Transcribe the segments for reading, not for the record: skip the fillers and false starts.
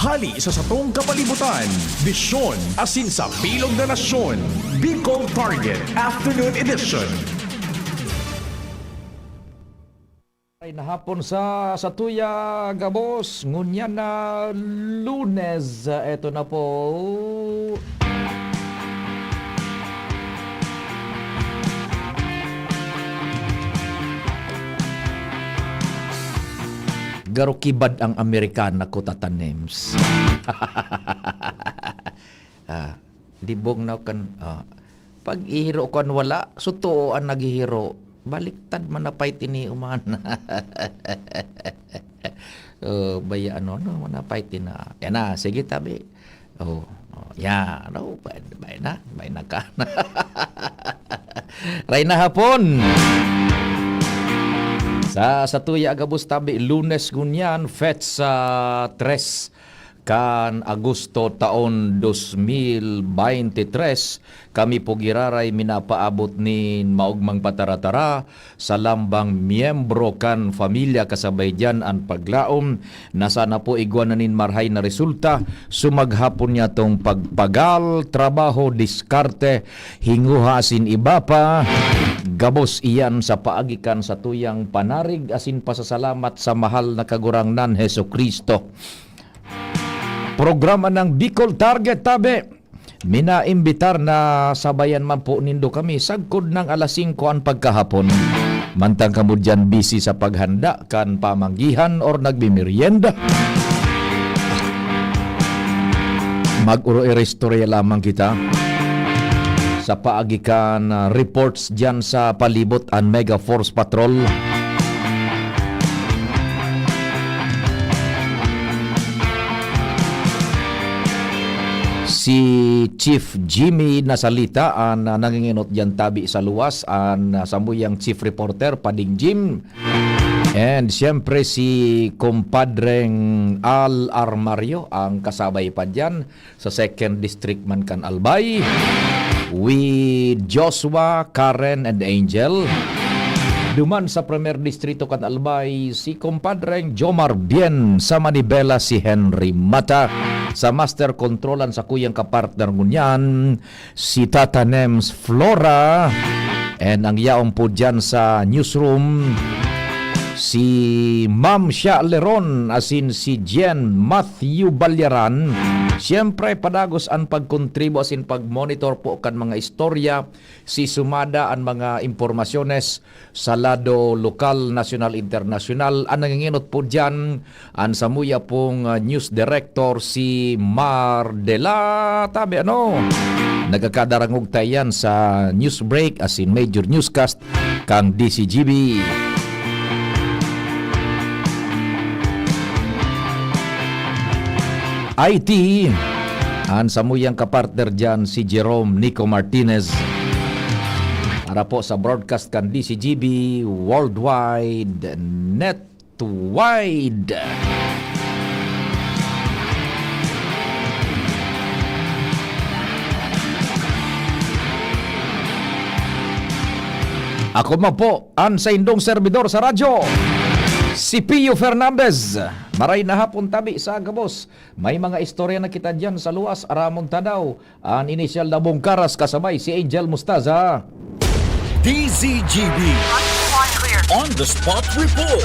Hali sa satong kapalibutan, Bisyon asin sa bilog na nasyon. Bicol Target Afternoon Edition. Ay nahapon sa Tuya Gabos, ngunya na Lunes. Eto na po. Garukibad ang Amerikana ko tatanems. Libong na kan pag ihiro kan wala, suto ang naghihiro. Baliktad man na pay tini uman. Baya ano manapay tina. Yan na, sige tabi. Yan, bay na ka. Ray na hapon. Sa Tuya Agabus tabi Lunes gunyan fets sa 3 kan Agosto taon 2023 kami po giraray minapaabot ni maugmang pataratara sa lambang miyembro kan familia kasabay dyan ang paglaom na sana po igwananin marhay na resulta sumaghapon niya tong pagpagal, trabaho, diskarte, hinguha asin iba pa. Gabos iyan sa paagikan sa tuyang panarig asin pasasalamat sa mahal na kagurangnan Heso Kristo. Programa ng Bicol Target tabi. Minaimbitar na sabayan man po nindo kami sagkod ng alas 5 ang pagkahapon. Mantang kamo dyan busy sa paghanda kan pamanggihan or nagbimerienda. Mag-uro-irestorya lamang kita sa paagikan reports dyan sa palibot ang Mega Force Patrol. Si Chief Jimmy Nasalita ang nanginginot dyan tabi sa luwas ang samuyang Chief Reporter Pading Jim. And siyempre si kumpadreng Al Armario ang kasabay pa dyan sa 2nd District man kan Albay. With Joshua, Karen, and Angel. Duman sa Premier Distrito kan Albay si kumpadreng Jomar Bien, sa Manibela si Henry Mata. Sa Master Controlan sa kuyang kapartner ngunyan si Tata Nems Flora. And ang yaong po dyan sa newsroom si Ma'am Sha Leron asin si Jen Matthew Balyaran. Siyempre padagos ang pagkontribo asin pagmonitor po kan mga istorya si sumada ang mga impormasyones sa lado lokal, national, international. Ang nanginginot po dyan ang samuya pong news director si Mardela tabi nagkakadarangog tayan sa news break asin major newscast kang DCGB. IT, ang samuyang kapartner dyan si Jerome Nico Martinez. Para po sa broadcast kan DCGB Worldwide Netwide. Ako man po, ang sa indong servidor sa radyo, si Pio Fernandez. Maray na hapon tabi sa Gabos. May mga istorya na kita dyan sa luwas. Aramong tanaw. Ang inisyal na bungkaras kasabay si Angel Mustaza. DZGB On the Spot Report.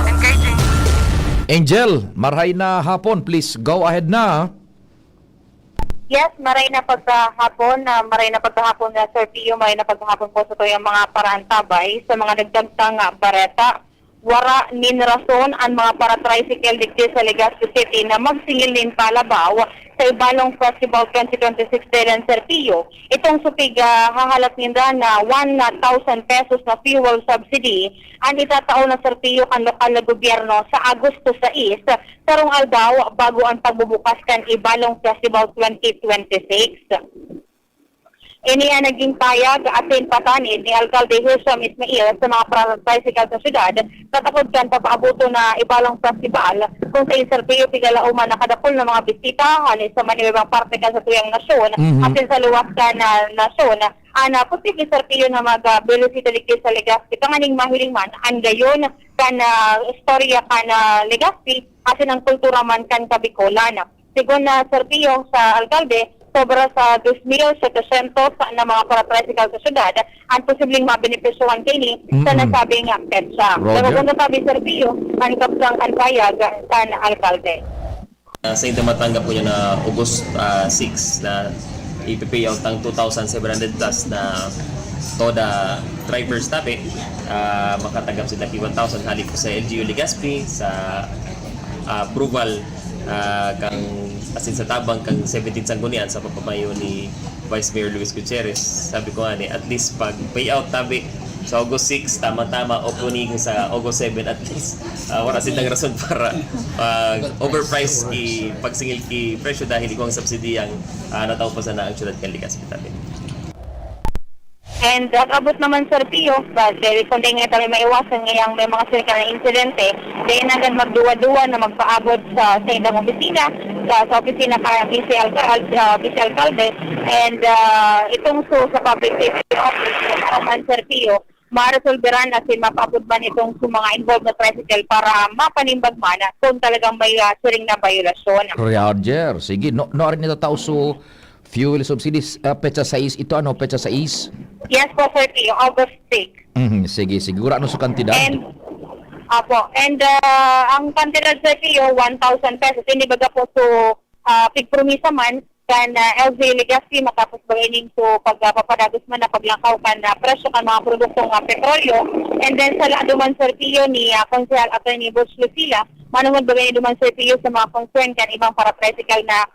Engaging. Angel, maray na hapon. Please go ahead na. Yes, maray na pagkahapon na Sir Pio, maray na pagkahapon po sa tuyang mga parantabay sa mga nagdagtang bareta. Wara nin rason ang mga para-tricycle digdi sa Legazpi City na magsingil nin palabaw sa Ibalong Festival 2026 din Sir Pio. Itong supig hahalat ninda na 1,000 pesos na fuel subsidy ang itatao na Sir Pio ang lokal na gobyerno sa Agosto 6 tarong aldaw bago ang pagbubukas kan Ibalong Festival 2026. Ini ang naging payag atin patanid ni Alcalde Hisham Ismail sa mga tricycle sa syudad tatapod kan papaabuto na Ibalong Festival kung sa Sir Pio pigalauman nakadapol ng mga bisita halis sa manibang parte ka sa tuyang nasyon atin sa luwas ka na nasyon ana putik ni Sir Pio na mag-belusita ligtis sa Legazpi kanganing mahiling man ang gayon kan istorya kan Legazpi kasi ng kultura man kan Kabikulan. Sigon na Sir Pio sa alkalde, sobra sa 2,700 na mga para-tricycle sa syudad ang posibleng mabenepisyohan kini sa nasabing petsa. Roger. Pero kung nasabi Sir Pio, ang kapsang anpayag sa alkalde. Sa ito matanggap po niya na August 6 na ipipay out ang 2,700 plus na toda drivers tabi, makatanggap sila 1,000 halik po sa LGU Legazpi sa approval kang asin sa tabang kang 17 Sanggunian sa papamayo ni Vice Mayor Luis Gutierrez. Sabi ko nga ni, at least pag payout tabi sa August 6, tama-tama opening sa August 7 at least wala silang rason para overprice pagsingil ki presyo dahil ikaw ang subsidy ang nataupasan na ang syudad kan Legazpi tabi. And abot naman Sir Pio, dahil kung di nga tayo maiwasan ngayang may mga sirika na insidente, dahil na agad magduwa-duwa na magpaabot sa indang opisina, sa opisina kaya PC Alcalde, and itong sa public safety office naman Sir Pio, ma-resolveran at mapaabot man itong mga involved na tricycle para mapanimbag man kung talagang may siring na violasyon. Roger, sige. No rin ito tao so fuel subsidies petsa 6 ito ano petsa 6? Yes po Sir Pio, August 6. Sige, siguro ano sa kantidad? And ang kantidad Sir Pio, 1,000 pesos. Hindi baga po so pigpromisa man kan LG Legazpi matapos bagayin so pagpapadagos man na paglangkaw kan presyo kan mga produktong petrolyo. And then sa lado man Sir Pio ni Konsehal Attorney Butch Lucila, manungod bagayin duman Sir Pio sa mga concern kan ibang para-tricycle na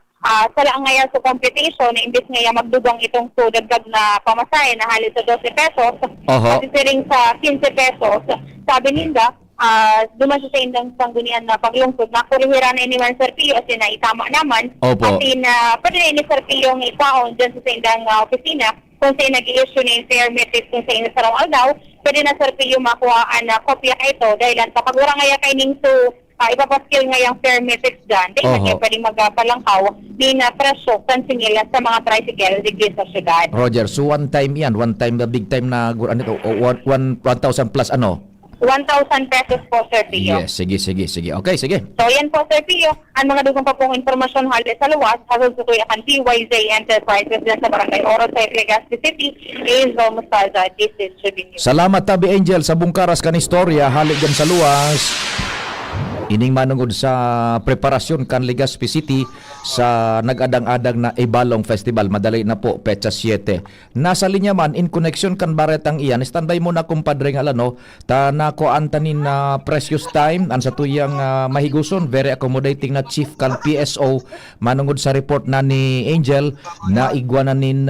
sala ngayon sa competition na imbis ngayon magdugang itong so dagdag na pamasahe na halos sa 12 pesos, kasi siring sa 15 pesos. Sabi ninda, duman siya sa indang sanggunian na paglungsod na kurihiran na ni Sir Pio as na itama naman. Opo. At pwede na ni Sir Pio ng ikaon dyan sa indang opisina kung sa'yo nag-i-issue na yung fair metrics kung sa'yo sa sarong aldaw, pwede na Sir Pio makuha na kopya ito dahil kapag wala ngayon kayo ning so ipapaskil nga yung fair metrics dyan, di na kayo pwede magpalangkaw di na presyo kansingil sa mga tricycle digri sa syudad. Roger, so one time yan, one time the big time na 1,000 plus ano? 1,000 pesos po, Sir Pio. Yes, sige. Okay, sige. So, yan po, Sir Pio. Ang mga dugong pa pong informasyon halos sa luwas, hasol sa tuya kan TYZ Enterprises dyan sa Barangay Oro sa Legazpi City, is Mustalda. This is Tribune News. Salamat Tabi Angel sa bungkaras kan istorya halik dyan sa luwas. Ining manungod sa preparasyon kan Legazpi City sa nag-adang-adang na Ibalong Festival. Madali na po, petsa 7. Nasa linya man, in connection kan baretang iyan, standby mo na kumpadre nga no, ta na ko antanin na precious time, an sa tuyang mahiguson, very accommodating na chief kan PSO, manungod sa report na ni Angel, na igwananin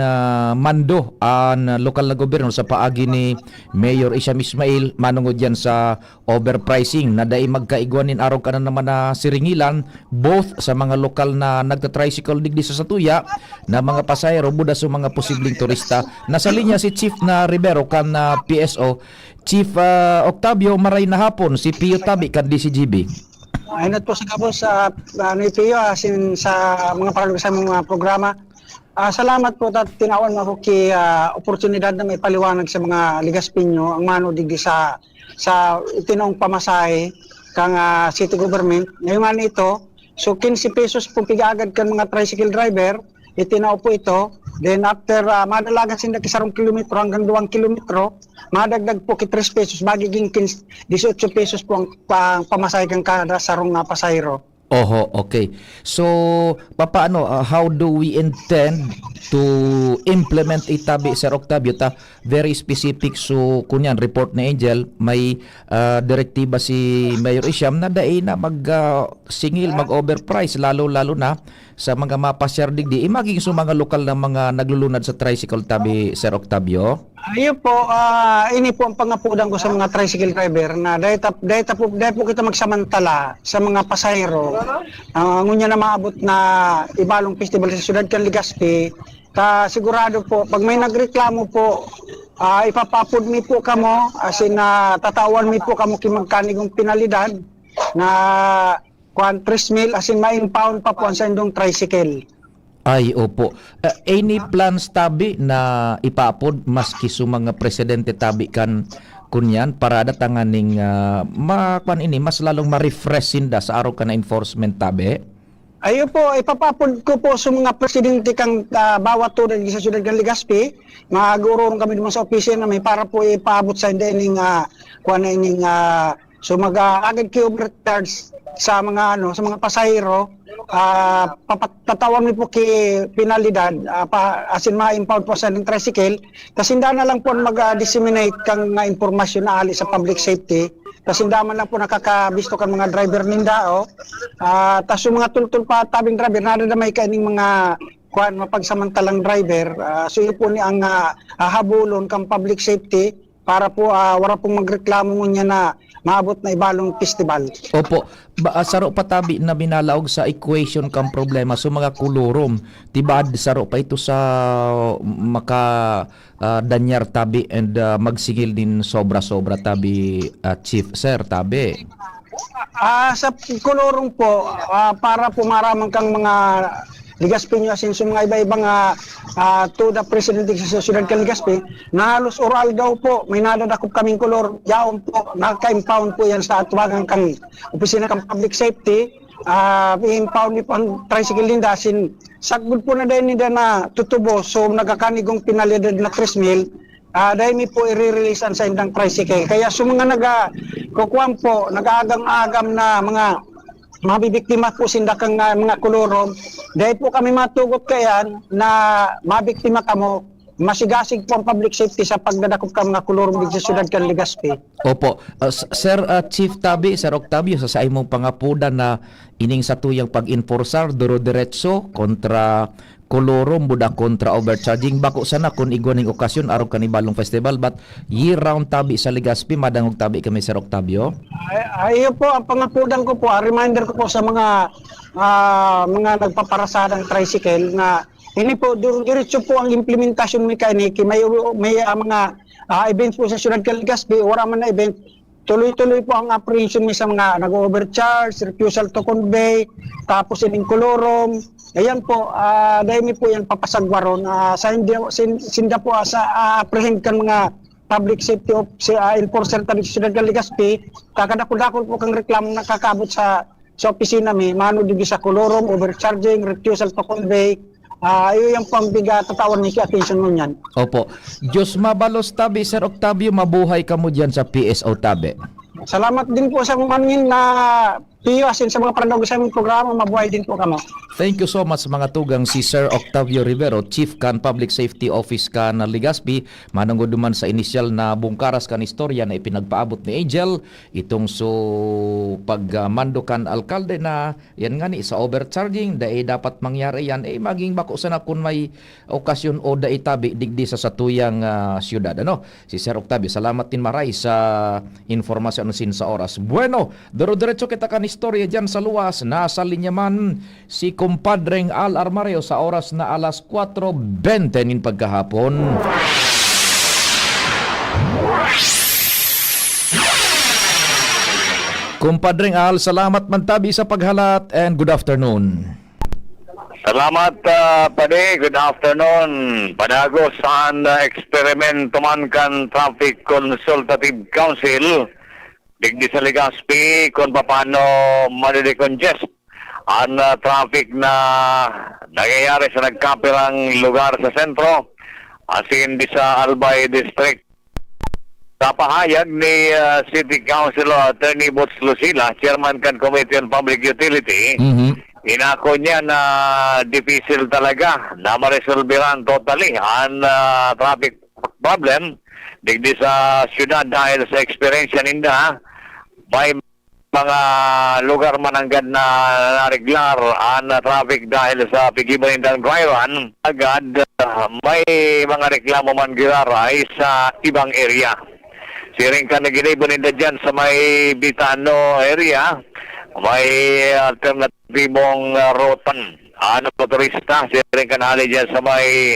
mando ang lokal na gobyerno sa paagi ni Mayor Isham Ismail, manungod yan sa overpricing, na dai magkaigwanin araw ka na naman na siringilan both sa mga lokal na nagta-tricycle digdi sa Satuya na mga pasahero buda sa mga posibleng turista. Nasa linya si Chief na Rivero kan PSO. Chief Octavio, maray na hapon si Pio Tabi kan DCGB. Inat po sa kapos sa ni Pio asin sa mga sa mga programa. Salamat po at tinaon mo ki oportunidad na may paliwanag sa mga Legazpino ang mano digdi sa itinong pamasahe kang city government. Ngayon ito, so 15 pesos po pigagad kan mga tricycle driver, itinaw po ito. Then after madalagan sinda kisarong kilometro hanggang 2 kilometro, madagdag po ki 3 pesos, magiging 18 pesos po ang pamasahe kang kada sarong pasahero. Oho, okay. So, papaano, how do we intend to implement itabi, Sir Octavio, very specific, so kunyan, report ni Angel, may direktiba si Mayor Isham na dai na mag-singil, mag-overprice, lalo-lalo na sa mga mapasyar digdi, magiging sa mga lokal na mga naglulunad sa tricycle tabi, Sir Octavio? Ayun po, ini po ang pangapudan ko sa mga tricycle driver na dahil po kita magsamantala sa mga pasahero. Ngunya na maabot na Ibalong Festival sa Siyudad kan Legazpi, sigurado po, pag may nagreklamo po, ipapapod mi po kamo, asin tatawan mi po kamo kimagkanigong pinalidad na 3 mil, asin ma-impound pa po sa indong tricycle. Ay, opo. Any plans tabi na ipapod maski sa mga presidente tabi kan kunyan para datangan ning mas lalong ma-refreshin da sa araw ka na enforcement tabi. Ayo po, ipapapod ko po sa mga presidente kang bawat tulad sa siyudad ng Legazpi. Mag-uurong kami naman sa opisina may para po ipaabot sa hindi so mag-agad kayo overcharge sa mga sa mga pasahero. Papatawan mo po kay penalidad asin ma-impound po sa ng tricycle. Kasi hindi na lang po mag-disseminate kang impormasyon na ali sa public safety. Kasi daman lang po nakakabisto kan mga driver nindao. Tas yung mga tultul pa tabing driver, nadadamay kaining mga mapagsamantalang driver. So yun po ni ang habulon kang public safety para po wala pong magreklamo mo niya na maabot na ibalong festival. Opo, saro patabi na binalaog sa equation kang problema so mga kulurom. Tibad saro pa ito sa danyar tabi and magsigil din sobra-sobra tabi Chief Sir tabi. Sa kulurong po, para po maramang kang mga Legazpi nyo asin sa mga iba-ibang to the president sa siyudad ka Legazpi, na halos oral daw po, may nadadakop kaming kulor, yaon po, naka-impound po yan sa atuwagan kang opisina kang public safety, i-impound ni po ang tricycle din asin sagbud po na dahil nila na tutubo, so nagakanigong pinalidad na 3,000, dahil mi po i-releasean sa indang tricycle. Kaya sa mga kukuhan po, nag-aagam-agam na mga mabibiktima po sindakang mga kolorom. Dahil po kami matugot kayan na mabiktima kamo, masigasig po ang public safety sa pagdadakop ka mga kolorom sa siyudad kan Legazpi. Opo. Sir Chief Tabi, Sir Octavio, sa imong pangapuda na ining sa tuyang pag-enforcer, duro-diretso kontra kolorom buda kontra overcharging bako sana kung igwaning okasyon araw kanibalong festival but year round tabi sa Legazpi madangog tabi kami Sir Octavio. Ayo po ang pangapudan ko po, reminder ko po sa mga nagpaparasadang tricycle na hindi po diretso po ang implementasyon mechanic may mga events po sa siyudad ng Legazpi, wala man na event. Tuloy-tuloy po ang apprehension sa mga nag-overcharge, refusal to convey, tapos ining kolorom. Ayan po, dahil po yan papasagwaron. Sinda po sa apprehend kan mga public safety enforcer tabi sa siyudad ng Legazpi, kakadakol-dakol po kang reklamo na kakabot sa opisina mi, mano digi sa kolorom, overcharging, refusal to convey. Yung pambiga tatawan ni attention mo niyan. Opo. Diyos mabalos tabi Sir Octavio, mabuhay ka mo diyan sa PSO tabi. Salamat din po sa mga na Piyo asin sa mga pananaw sa aming programa, mabuhay din po kamo. Thank you so much mga tugang si Sir Octavio Rivero, Chief kan Public Safety Office kan Legazpi, manungod duman sa inisyal na bungkaras kan istorya na ipinagpaabot ni Angel itong pagmando kan alkalde na yan nga ni sa overcharging dahil dapat mangyari yan maging bako sana kung may okasyon o dai tabi digdi sa satuyang siyudad. Si Sir Octavio, salamat din maray sa informasyon sin sa oras. Bueno, duro-diretso kita kan istorya dyan sa luwas. Nasa linya man si kumpadreng Al Armareo sa oras na alas 4:20 nin pagkahapon. Kumpadreng Al, salamat man tabi sa paghalat and good afternoon. Salamat, Pade. Good afternoon. Padagos saan eksperimento man kan Traffic Consultative Council digdi sa Legazpi kung paano madidecongest ang traffic na nangyayari sa nagkapirang lugar sa sentro asin di sa Albay District. Sa pahayag ni City Councilor Attorney Boots Lucila, Chairman kan Committee on Public Utility, inako niya na difficile talaga na maresolveran totally ang traffic problem digdi sa syudad dahil sa experience ninda may mga lugar mananggad na nareglar ang traffic dahil sa pigiban ng dry run agad may mga reklamo man giraray sa ibang area. Siring ka naginibon ninda dyan sa may Bitano area, may alternatibong rutan motorista. Siring ka nali dyan sa may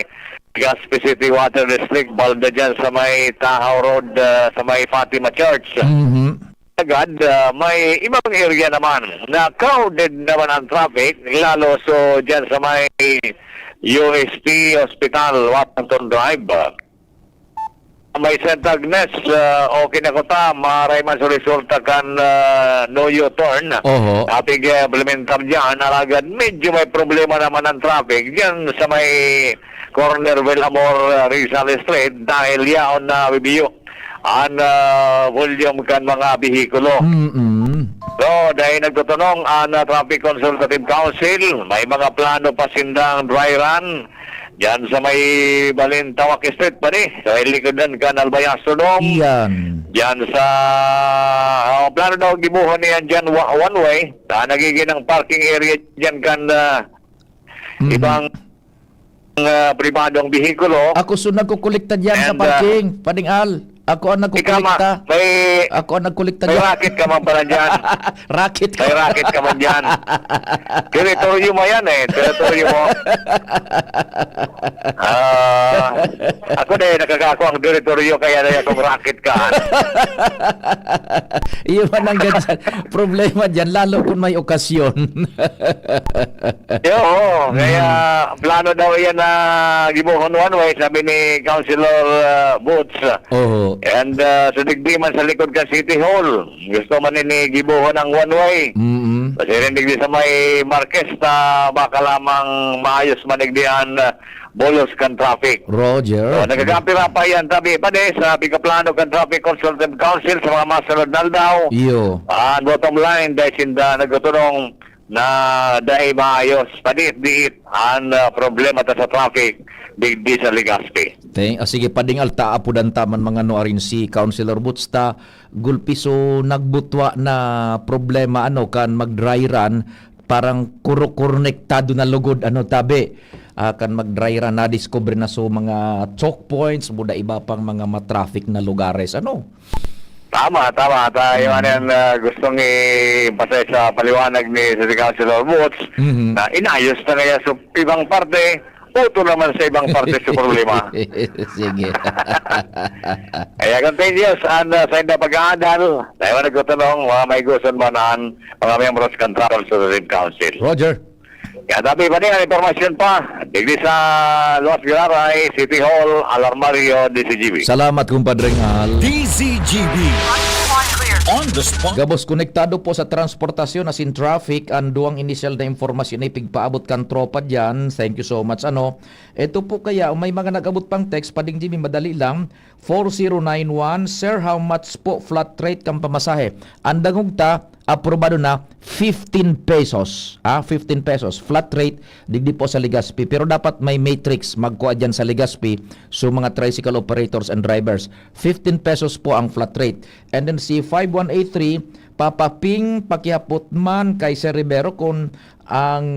Legazpi City Water District, balda dyan sa may Tahaw Road, sa may Fatima Church. Agad, may ibang area naman na crowded naman ang traffic, lalo so dyan sa may UST Hospital, Washington Drive. may St. Agnes, okay na ko ta, maray man sa resulta kan no U-turn. Oho. Ating implementar dyan, alagad medyo may problema naman ang traffic dyan sa may corner Villamor Rizal Street dahil yaon na bibiyo ang volume kan mga bihikulo. So, dahil nagtutunong ang Traffic Consultative Council, may mga plano pa sindang dry run dyan sa may Balintawak Street pa ni. So, ilikodan ka ng Albayaso Dome. Iyan. Diyan sa plano daw gibuhon niyan dyan one way. Nagiging ang parking area dyan kan ibang pribadong bihikulo. Ako sunod ko kolekta diyan sa And, parking, Pading Al. Ako ang nagkukolekta. Ako ang nagkolekta may diyan. racket ka man pala dyan. Racket ka. May racket ka man dyan. Teritoryo mo yan eh. Teritoryo mo. Ako na nakakako ang teritoryo kaya na akong racket ka. Iyon man ang ganyan. Problema diyan lalo kung may okasyon. Oo, kaya plano daw yan na gibuhon one way, sabi ni Councilor Boots. Oo. And sa digdiman sa likod ka City Hall, gusto man ni gibuhon ang one way. Kasi rin digdi sa may Marquez na baka lamang maayos manigdihan bolos kan traffic. Roger. So, nagagapira pa yan, tabi pa sa Bigaplano kan Traffic Consultative Council sa mga masunod na daw. Iyo. Ang bottom line, dahil sinda nagtutunong na dahil maayos, padiit-diit ang problema ta sa traffic digdi sa Legazpi. Sige, Pading Al, taapudan taman mga arin si Councilor Butsta, gulpiso nagbutwa na problema kan mag-dry run, parang kuro-konektado na lugod tabi. Kan mag-dry run na discover na so mga choke points, buda iba pang mga matraffic na lugares. Tama. Tayo gustong ipasay sa paliwanag ni City Councilor Boots na inayos na kaya sa ibang parte, puto naman sa ibang parte sa problema. Sige. Kaya continuous sa inda pag-aadal, tayo nagtatanong, mga may gusto manaan, mga members kan Traffic Consultative Council. Roger. Kaya tabi pa din ang informasyon pa, digdi sa Los Galaray, City Hall, Alarmario, DCGB. Salamat, kumpadreng Al. DZGB. On the spot. Gabos, konektado po sa transportasyon as in traffic. Ang duwang initial na informasyon ay pigpaabot kan tropa dyan. Thank you so much. Ito po kaya, may mga nag-abot pang text, Pading Jimmy, madali lang. 4091, Sir, how much po flat rate kang pamasahe? Ang dangugta, aprobado na 15 pesos. 15 pesos. Flat rate, digdi po sa Legazpi. Pero dapat may matrix magkuha dyan sa Legazpi. So mga tricycle operators and drivers. 15 pesos po ang flat rate. And then si 5183, papaping pakihapot man kay Sir Rivero kung ang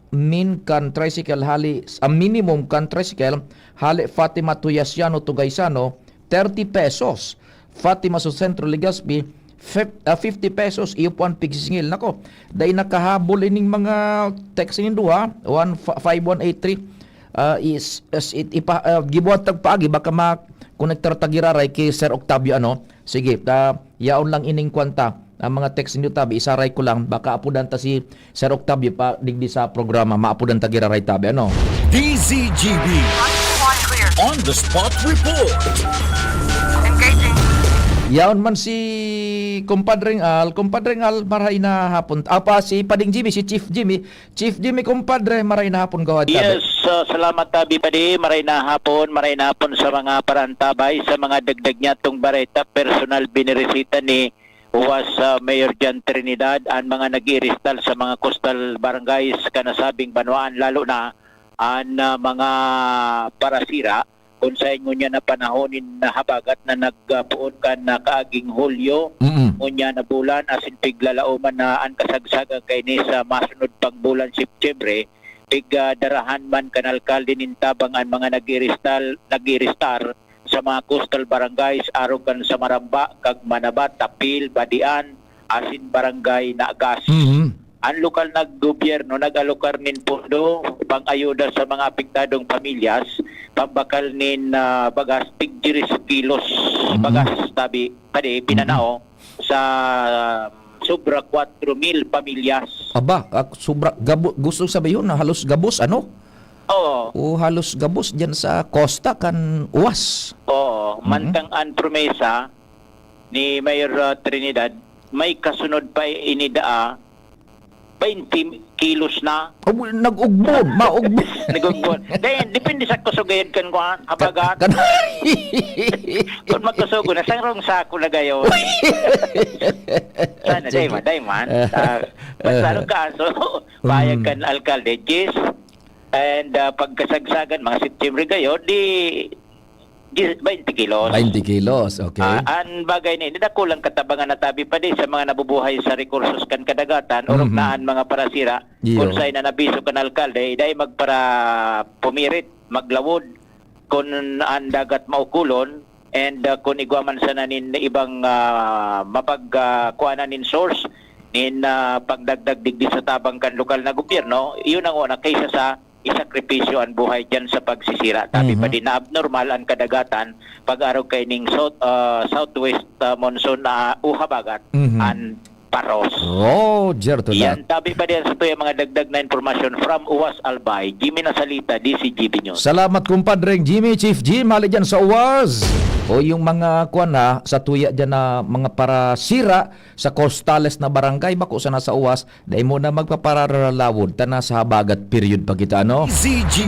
min kan tricycle hali, ang minimum kan tricycle hali Fatima Tuyasiano Tugaysano, 30 pesos. Fatima sa Centro Legazpi, 50 pesos. Iyo po ang pigsisingil. Nako, dahil nakahabol ining mga text inin duha, 5183, gibuhat tagpaagi, baka ma-connector tagiraray kay Sir Octavio. Sige, yaon lang ining kwanta. Ang mga text ninyo tabi, isaray ko lang, baka apudan ta si Sir Octavio pa digdi sa programa, maapudan tagiraray tabi. DZGB. On the spot report. Yaon man si Kumpadreng Al, maray na hapon. Si Pading Jimmy, si Chief Jimmy, kumpadre, maray na hapon gawad. Yes, salamat tabi padi, maray na hapon sa mga parantabay, sa mga dagdag niya tong bareta, personal biniresita ni Uwas Mayor Jan Trinidad, ang mga nag-iristal sa mga coastal barangays kanasabing Banwaan, lalo na ang mga parasira kung sa inyo niya na panahonin na habagat na nagpuon ka na kaaging Hulyo, ngunya na bulan, asin piglalauman na ang kasagsagang kay ni sa masunod pang bulan Septembre, darahan man kanalkalde nintabang ang mga nag-iristar sa mga coastal barangays, araw kan sa Maramba, kag Manabat, Tapil, Badian, asin barangay na Agas. Ang lokal na gobyerno nag-alokar nin pondo pang ayuda sa mga apektadong pamilyas, pambakal nin bagas 30 kilos bagas tabi padi pinanao sa sobra 4,000 pamilyas. Aba, sobra gusto sabihin na halos gabos Oo, O halos gabos dyan sa Costa kan uwas. Oo, mantang ang promesa ni Mayor Trinidad, may kasunod pa inidaa 20 kilos na. O, nag-ugbon, maugbon. Nagugbon. Dahil, depende sa kusugayad kan ko, habagat. Kung magkusugo na, sangrong sako na gayon. Sana, dayman. Basta kaso, bayag kan alkalde, Gis, and pagkasagsagan, mga September gayon, di 20 kilos. 20 kilos, okay. Ang bagay ni, hindi na kulang katabangan na tabi pa din sa mga nabubuhay sa rekursos kan kadagatan, urog naan mga parasira, kung sa'y na nabiso kan alkalde, dahil magpara pumirit, maglawod, kung ang dagat maukulon, and kung igwaman sa nanin ibang mapagkuhanan nin source, nin pagdagdag digdi sa tabang kan lokal na gobyerno, yun ang una kaysa sa isakripisyo ang buhay dyan sa pagsisira. Tapi pa din na abnormal ang kadagatan pag-araw kay ning southwest monsoon na uhabagat ang paros. Oh, Jerto Yan, tabi pa din sa ito yung mga dagdag na informasyon from Uwas Albay, Jimmy Nasalita, DCGB News. Salamat kumpadreng Jimmy, Chief Jim, hali dyan sa UWAS. O yung mga kuwan na, sa tuya dyan na mga parasira sa coastales na barangay, bako sana sa UWAS, dahil mo na magpapararalawod, tana sa habagat period pa kita, no?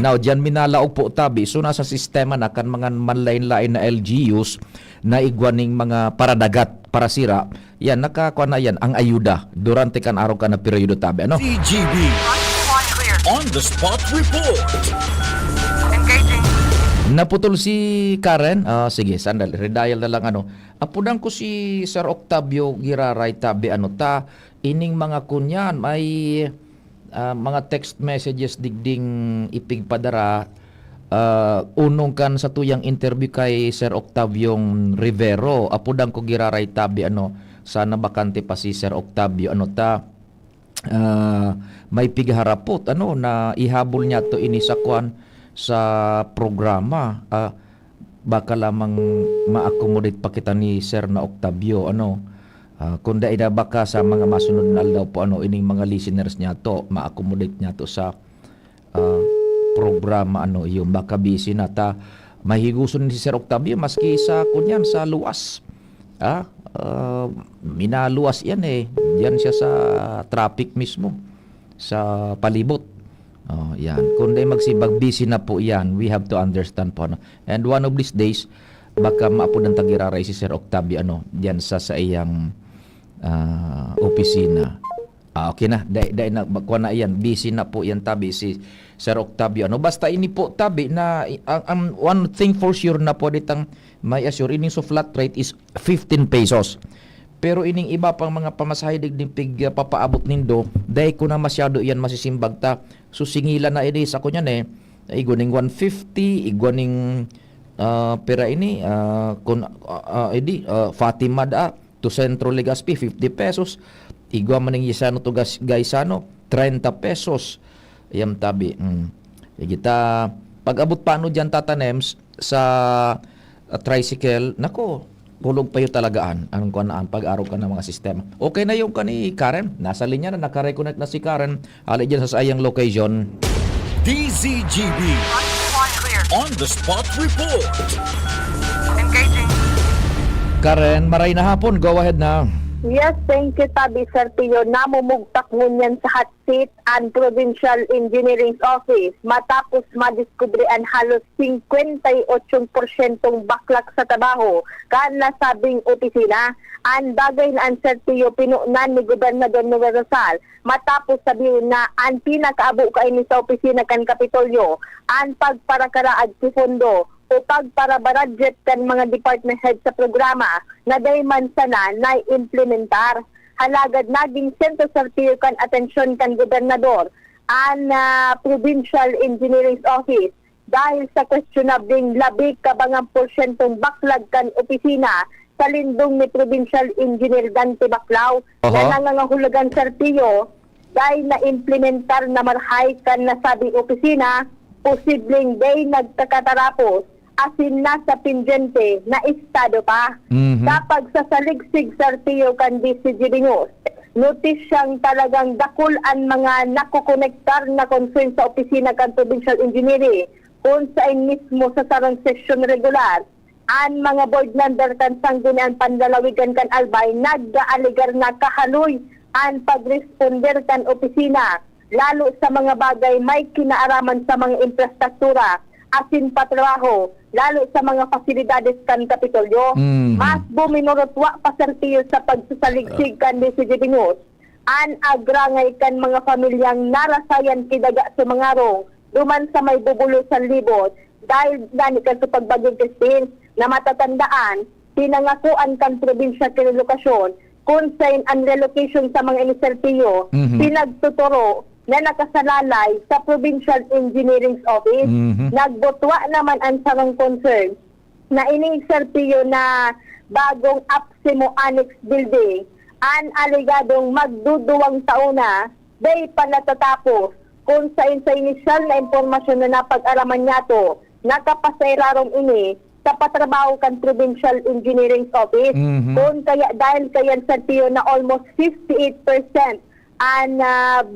Now, dyan minalaog po tabi, so nasa sistema na kan mga manlain-lain na LGUs na igwaning mga paradagat, parasira, yan, nakakuha na yan, ang ayuda, durante kan araw ka na periodo tabi, ano? CGB On the Spot Report. Naputol si Karen. Sige, sandali. Redial na lang ano. Apunan ko si Sir Octavio Giraray tabi ano ta. Ining mga kunyan may mga text messages digding ipigpadara. Unong kan sa tuyang interview kay Sir Octavio Rivero. Apunan ko Giraray tabi ano. Sana bakante pa si Sir Octavio ano ta. May pigharapot ano na ihabol niya to ini sa kwan sa programa, baka lamang ma-accommodate pa kita ni Sir na Octavio ano, kung dahil baka sa mga masunod na aldaw po ano, ining mga listeners niya to ma-accommodate niya to sa programa ano, yung baka busy na ta mahiguson ni Sir Octavio maski sa kunyan sa luwas, minaluwas yan yan siya sa traffic mismo sa palibot. Yan. Kung di magsibag, busy na po yan. We have to understand po. No? And one of these days, baka maapod ng tagiraray si Sir Octavio ano, diyan sa iyang opisina. Okay na. Dahil na, bakwa na yan. Busy na po yan tabi si Sir Octavio. Ano? Basta ini po tabi na one thing for sure na po ditang may assure, ining so flat rate is 15 pesos. Pero ining iba pang mga pamasahe digding pig papaabot nindo, dahil ko na masyado yan masisimbag ta. Susingila na ini sa kunyan iguning 150, iguning pera ini Fatima da to Centro Legazpi 50 pesos. Igwa maning Yesano to Gaisano 30 pesos. Ayam tabi. Kita pag-abot paano diyan tatanems sa tricycle, nako kulog pa yung talagaan anong kanaan pag-araw ka ng mga sistema. Okay na yung kani Karen. Nasa linya na, nakareconnect na si Karen. Ali dyan sa sayang location. DZGB On the Spot Report. Karen, maray na hapon. Go ahead na. Yes, thank you, Tabi Sir Tio. Namumugtak ngunyan sa hot seat ang Provincial Engineering Office matapos madiskubre ang halos 58% baklak sa trabaho kan nasabing opisina. Ang bagay na ang Sir Tio pinunan ni Gobernador Noel Rosal matapos sabihin na ang pinakaabo kaini sa opisina kan Kapitolyo ang pagparakaraad si Fondo o pagpara-budget kan mga department head sa programa na dayman sana na implementar. Halagad naging sentro sa kan atensyon kan gobernador ang Provincial Engineering Office dahil sa questionabling labig kabangang porsyentong backlog kan opisina sa lindong ni Provincial Engineer Dante Baclao na nangangahulugan sa Tio dahil na implementar na marhay kan nasabing opisina, posibleng day nagkakatarapos asin nasa pinjente na estado pa. Kapag sa saligsig sa Tio kan DCGB News, notice siyang talagang dakul ang mga nakukonektar na concern sa opisina kan Provincial Engineering kung saan mismo sa sarang session regular ang mga board member kan sanggunian panlalawigan kan Albay nag-aaligar na kahaloy ang pag-responder kan opisina lalo sa mga bagay may kinaaraman sa mga infrastruktura asin patrabaho lalo sa mga fasilidades kan Kapitolyo. Mas buminurutwa pa sertiyo sa pagsasaligsig kan DCG Bingot an agrangay kan mga pamilyang narasayan kidaga sa mga rong duman sa may bubulo sa libot dahil gani kan sa pagbagong Christine na matatandaan pinangakuan kan probinsya kinelokasyon kung saan ang relocation sa mga inisertiyo pinagtuturo na nakasalalay sa Provincial Engineering Office. Nagbutwa naman ang sarang concern na inisertiyo na bagong Apsimo Annex Building ang aligadong magduduwang taon na day pa natatapos kung sa inisyal na impormasyon na napag-araman niya to nakapasayrarong ini sa patrabaho kan Provincial Engineering Office. Kung kaya dahil kayan sa tiyo na almost 58% ang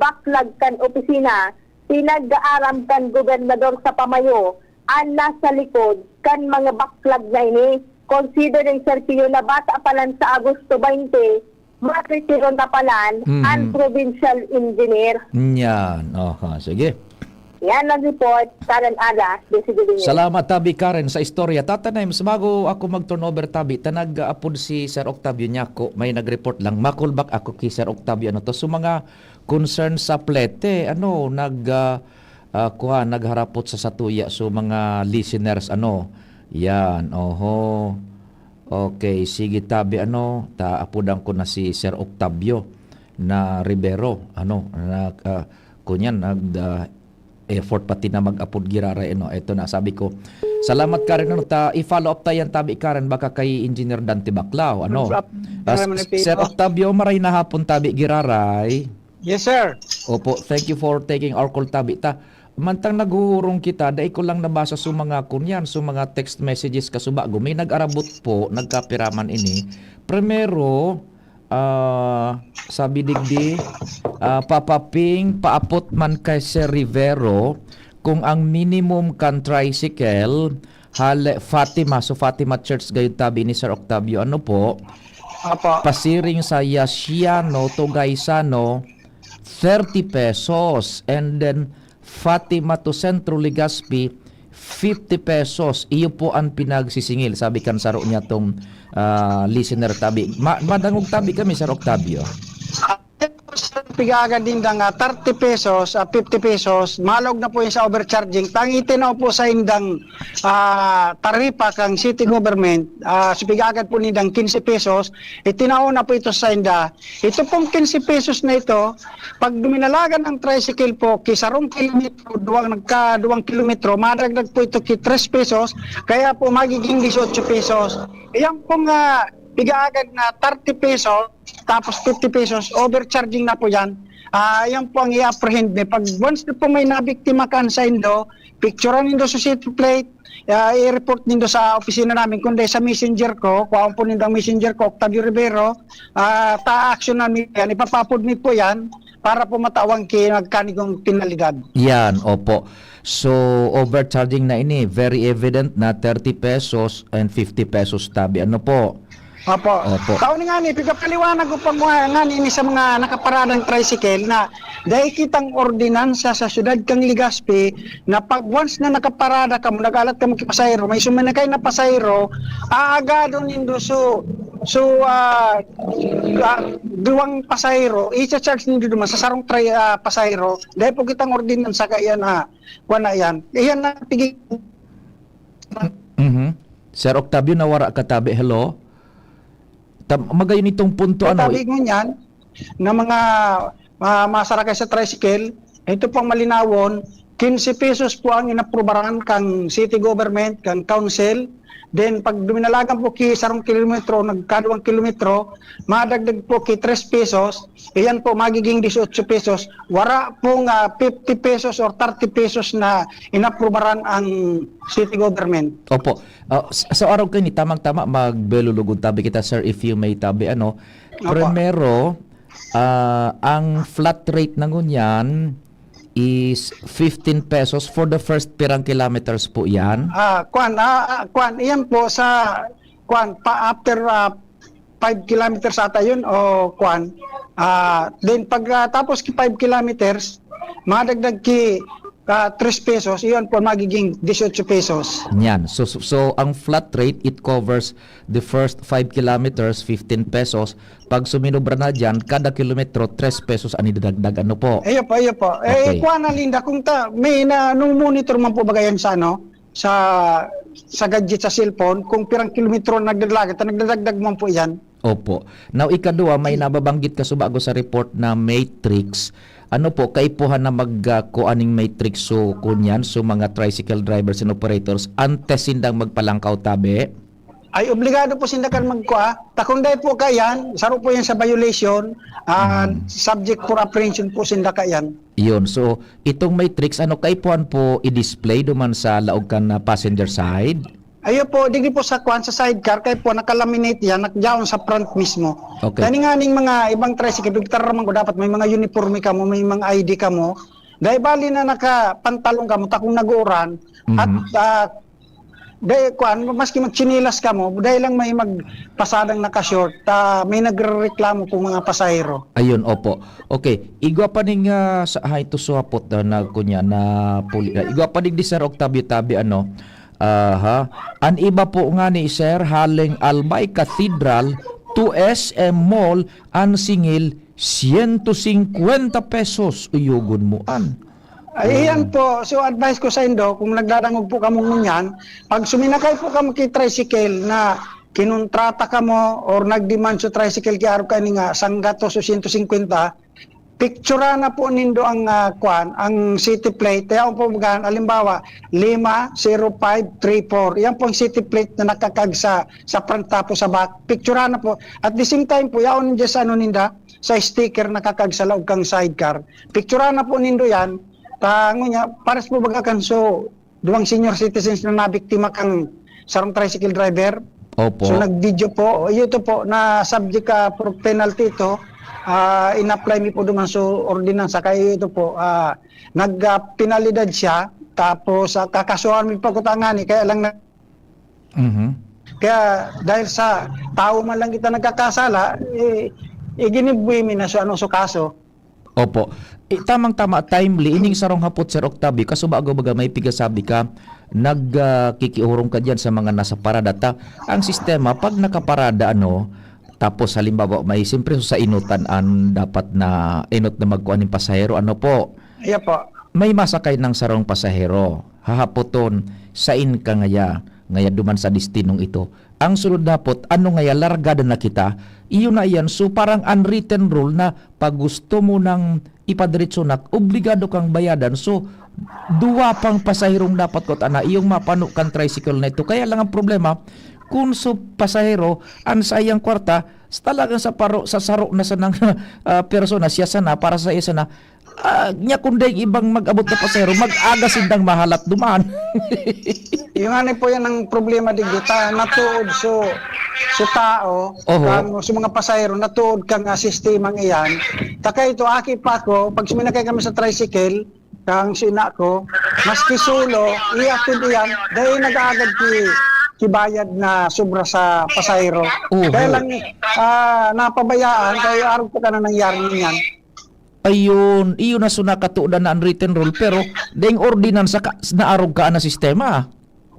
backlog kan opisina, pinag-aaram kan gobernador sa pamayo ang nasa likod kan mga backlog na ini. Considering sa tiyo na bata pa lang sa Agosto 20, matitiro na palan ang provincial engineer. Yan. Sige. Yan ang report, Karen Ala, DCG. Salamat tabi Karen sa istorya. Tatanay, mas bago ako mag-turnover tabi, tanag-apod si Sir Octavio Nyako, may nag-report lang. Makulbak ako kay Sir Octavio to. So mga concern sa plete, nagharapot sa satuya. So mga listeners, yan, Okay, sige tabi, taapodan ko na si Sir Octavio na Rivero, kunyan, effort pati na mag-apod girara ito na sabi ko salamat Karen i-follow up tayan tabi Karen baka kay Engineer Dante Baclao Sir Octavio maray na hapon tabi giraray. Yes, sir. Opo, thank you for taking our call tabi mantang naguhurong kita dai ko lang nabasa sa mga kunyan sa mga text messages kasubago may nag-arabot po nagkapiraman ini primero sabi digdi papaping paapot man kay Sir Rivero kung ang minimum kan tricycle Fatima Church gayon tabi ni Sir Octavio po pasiring sa Yasiano to Gaisano 30 pesos and then Fatima to Centro Legazpi 50 pesos. Iyo po ang pinagsisingil. Sabi kan saro niya tong listener tabi. Madangog tabi kami Sir Octavio. Pigagan din nga 30 pesos, 50 pesos, malog na po yung sa overcharging. Tangitin na po sa indang taripa kang city government, pigagan po nindang 15 pesos, itinao na po ito sa inda. Ito pong 15 pesos na ito, pag duminalagan ng tricycle po, kisarong kilometro, nagka-2 kilometro, madagdag po ito ki 3 pesos, kaya po magiging 18 pesos. Iyan pong pigagan na 30 pesos, tapos 50 pesos, overcharging na po yan. Yan po ang i-apprehend. Pag once na po may nabiktima ka sa indo, picturean nindo sa city plate, i-report nindo sa opisina namin, kundi sa messenger ko, kuhaan po nindo ang messenger ko, Octavio Rivero, ta-action namin yan, ipapapod mi po yan, para po matawang kinagkanigong penalidad. Yan, opo. So, overcharging na ini, very evident na 30 pesos and 50 pesos tabi. Po? Opo. Taon nga ni, pigapaliwanag ko pa nga ni sa mga nakaparadang tricycle na dahil kitang ordinansa sa syudad kang Legazpi na pag once na nakaparada ka mo, nagalat ka mo kipasayro, may sumanakay na pasayro, aagado nindo duwang pasayro, i-charge nindo duman sa sarong pasayro, dahil po kitang ordinansa ka yan kuwan na yan. Iyan na tigil. Sir Octavio, nawara katabi, hello? Magayon itong punto Tabi mo yan na mga masarakay sa tricycle, ito pong malinawon, 15 pesos po ang inaprubaran kang city government, kang council. Then pag duminalagan po ki sarong kilometro, nagka2 kilometro, madagdag po ki 3 pesos, iyan po magiging 18 pesos. Wala pong 50 pesos or 30 pesos na inaprubaran ang city government. Opo. Sa araw kayo ni tamang-tama magbelulugod tabi kita sir if you may tabi Primero, ang flat rate na ngunyan is 15 pesos for the first pirang kilometers po yan. Kwan, iyan po sa kwan after 5 kilometers ata yun o kwan. Then pag tapos 5 kilometers, madagdag ki 3 pesos, iyon po magiging 18 pesos. Yan. So ang flat rate, it covers the first 5 kilometers, 15 pesos. Pag suminobra na dyan, kada kilometro, 3 pesos ang idadagdag. Ano po? Ayo po. Okay. Kuha na Linda, kung may nung monitor man po bagayan sa sa gadget sa cellphone, kung pirang kilometro nagdadagdag man po yan. Opo. Now, ikadua, may nababanggit ka bago sa report na matrix. Ano po, kaipuhan na magkuaning matrix so kunyan, so mga tricycle drivers and operators, antes sindang magpalangkaw tabi? Ay obligado po sinda kan magkuha. Takunday po kayan, saro po yan sa violation, subject for apprehension po sinda kayan. Yun. So, itong matrix, ano kaipuhan po i-display duman sa laog kan na passenger side? Ayo po, digdi po sa kwan sa sidecar kay po nakalaminate yan, nakjaon sa front mismo. Okay. Kani nga ning mga ibang tricycle, bigtar man ko dapat may mga uniforme ka mo, may mga ID ka mo. Dahil bali na nakapantalong ka mo, takong nag-uran, at dahil kwan, maski magchinilas ka mo, dahil lang may magpasadang naka-short, may nagrereklamo po mga pasahero. Ayun, opo. Okay, igwa pa ning sa ito suhapot na kunya na igwa pa ning di Sir Octavio Tabi ano. An iba po nga ni Sir haling Albay Cathedral to SM Mall ang singil 150 pesos uyugon mo an. Ay, yan po. So, advice ko sa indo, kung nagdadangog po kamo ngunyan, pag suminakay po kamo kay tricycle na kinontrata ka mo or nagdemand sa tricycle kaya araw ka nga sanggato so 150, picture na po nindo ang ang city plate. Kaya po magahan, alimbawa, 50534. Yan po ang city plate na nakakag sa front tapos sa back. Picture na po. At the same time po, yaon niya sa ninda, sa sticker nakakag sa loob kang sidecar. Picture na po nindo yan. Tango niya, pares po bagakan so duwang senior citizens na nabiktima kang sarong tricycle driver. Opo. So nag-video po, ito po na subject for penalty ito. In-apply mi po duman so ordinansa kaya ito po nagpinalidad siya tapos kakasuhan mi pagkutangani kaya lang kaya dahil sa tao man lang kita nagkakasala ginibwi mi na so ano so kaso. Opo. Tamang-tama, timely, ining sarong hapot Sir Octavio, kaso bago baga may pigasabi ka, nagkikiurong ka dyan sa mga nasa parada. Ang sistema, pag nakaparada, tapos halimbawa may siyempre sa inutan ang dapat na inot na magkuhan ng pasahero, po? Iya po. May masakay ng sarong pasahero, hahapoton, sain ka ngaya duman sa destinong ito. Ang sunod dapot, ngaya, largada na kita, iyon na yan, so parang unwritten rule na pag gusto mo ng ipadiretso na, obligado kang bayadan. So, duwa pang pasahirong dapat ko iyong mapano kang tricycle na ito. Kaya lang ang problema, kung so pasahero, ang sayang kwarta, talagang sa saro na sa ng persona, siya sana, para sa iya sana, nya kunday ibang mag-abot na pasahero, mag-aga sindang mahalat duman. Yung ano po yan ang problema digdi natuod so tao kang sa mga pasahero natuod kang sistemang iyan takay ito aki pa ko pag suminakay kami sa tricycle kang sina ko maski solo iatid iyan dahil nag-aagad kibayad na sobra sa pasahero kaya lang napabayaan kaya araw ko ka na nangyari niyan. Ayun, iyon na sunakatuudan na unwritten rule pero daing ordinansa na arog ka na sistema.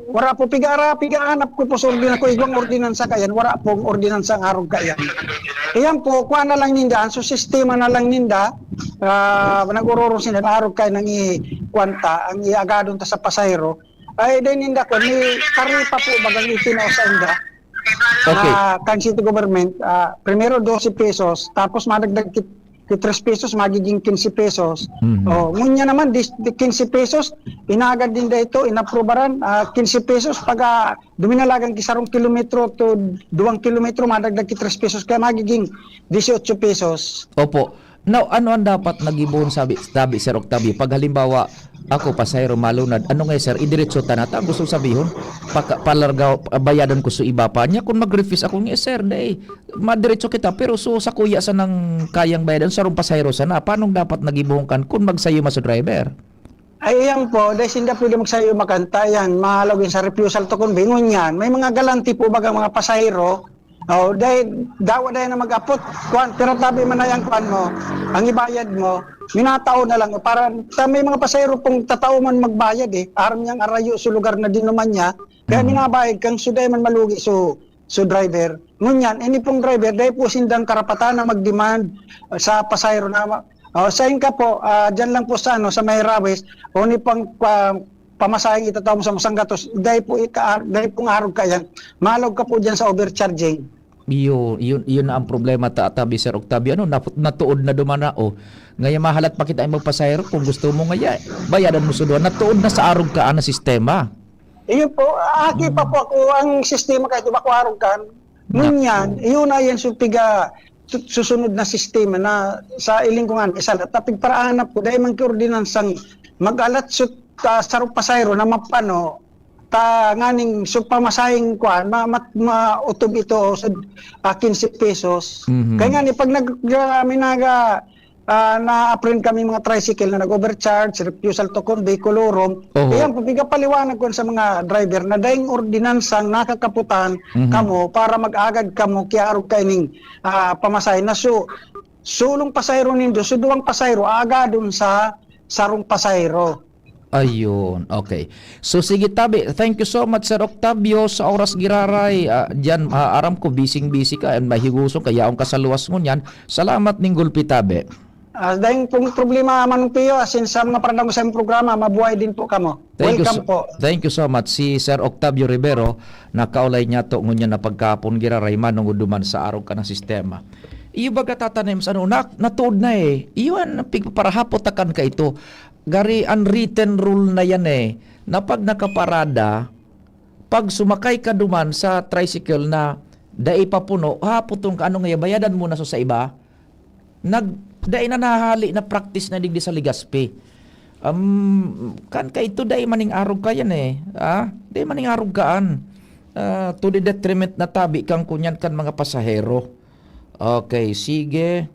Wala po pigaanap ko po sa ordinansa ko ibang ordinansa kayan, wala pong ordinansa ang arog kayan. Iyan po, kuha na lang ninda, so sistema na lang ninda, nag-ururong sila na arog kayan ng kwanta, ang iagadon ta sa pasahero, ay din ninda ko, ni taripa po bagang itinaw sa inda. Okay. Kang city government, primero 12 pesos, tapos madagdag 3 pesos, magiging 15 pesos. Ngunya naman, 15 pesos, inagad din da ito, inaprobaran, 15 pesos, pag duminalagang kisarong kilometro to 2 kilometro, madagdag 3 pesos, kaya magiging 18 pesos. Opo. Now, ano ang dapat nag-ibon sabi Sir Octavio? Pag halimbawa, Ako pasayro malunad. Ano nga sir, idiretso tanata ang gusto sabihin. Palargaw bayadan ko sa iba pa niya kung mag-refuse ako nga sir, day. Madiretso kita pero so sa kuya sa nang kayang bayadan sa rum pasayro sana. Paano dapat nagibuhongkan kung magsayo mas driver? Ay, yan po, dahil hindi pwede magsayo makanta yan, mahalagin sa refusal to convey, ngunyan, may mga galanti po baga mga pasahero, dahil dawa dahil na mag-apot, pero tabi man na yung kwan mo, ang ibayad mo, minatao na lang, para may mga pasahero pong tatao man magbayad aram niyang arayo sa lugar na dinuman niya, kaya minabayad kang suday man malugi so driver. Ngunyan, ini pong driver, dahil po sindang karapatan na mag-demand sa pasahero na sayin ka po, dyan lang po sa may Rawes, ni pang pamasahing itatawag mo sa Masanggatos, dahil pong arog ka yan, malog ka po dyan sa overcharging. Yun ang problema tabi Sir Octavio. Natuod na dumana ngayon mahalat pa kita ang magpasahero kung gusto mo ngaya. Bayadan mo suduan. Natuod na sa arog ka na sistema. Iyon po, aki pa po ako ang sistema kahit iba ko arog ka. Ngunyan, iyon na yan supiga susunod na sistema na sa iling ko nga isalat. Tapig paraanap ko dahil mang ordinansang mag-alat sa pasayro na mapano nganing pamasahin ko mautob ito sa 15 pesos. Kaya nga ni pag na-apprend kami mga tricycle na nag-overcharge, refusal to convey, kolorom, kaya paliwanag ko sa mga driver na dahing ordinansang nakakaputan kamo para mag-agad kamo kaya arog kaining pamasahin na sulong pasayro nindo, suduang pasayro agadon sa sarong pasayro. Ayun, okay. So sige tabi, thank you so much Sir Octavio sa oras giraray. Diyan aram ko busy ka and mahiguso kayaon ka sa luwas mo niyan. Salamat ning gulpi tabi. Dahil pong problema man piyo asin sa mga parang sa programa mabuhay din po kamo. Welcome po. Thank you so much si Sir Octavio Rivero nakaulay niya to ngunya na pagkapon giraray manung duman sa arog ka ng sistema. Iyo baga tatanim sa natuod na iyon pigparahapot takan ka ito. Gari unwritten rule na yan na pag nakaparada, pag sumakay ka duman sa tricycle na dai papuno, putong ka ano nga bayadan mo na sa iba, dai na nahali na practice na digdi sa Ligaspi. Kan ka ito dai maning arog ka yan dai maning arog kaan. To the detriment na tabi kang kunyan kan mga pasahero. Okay, sige.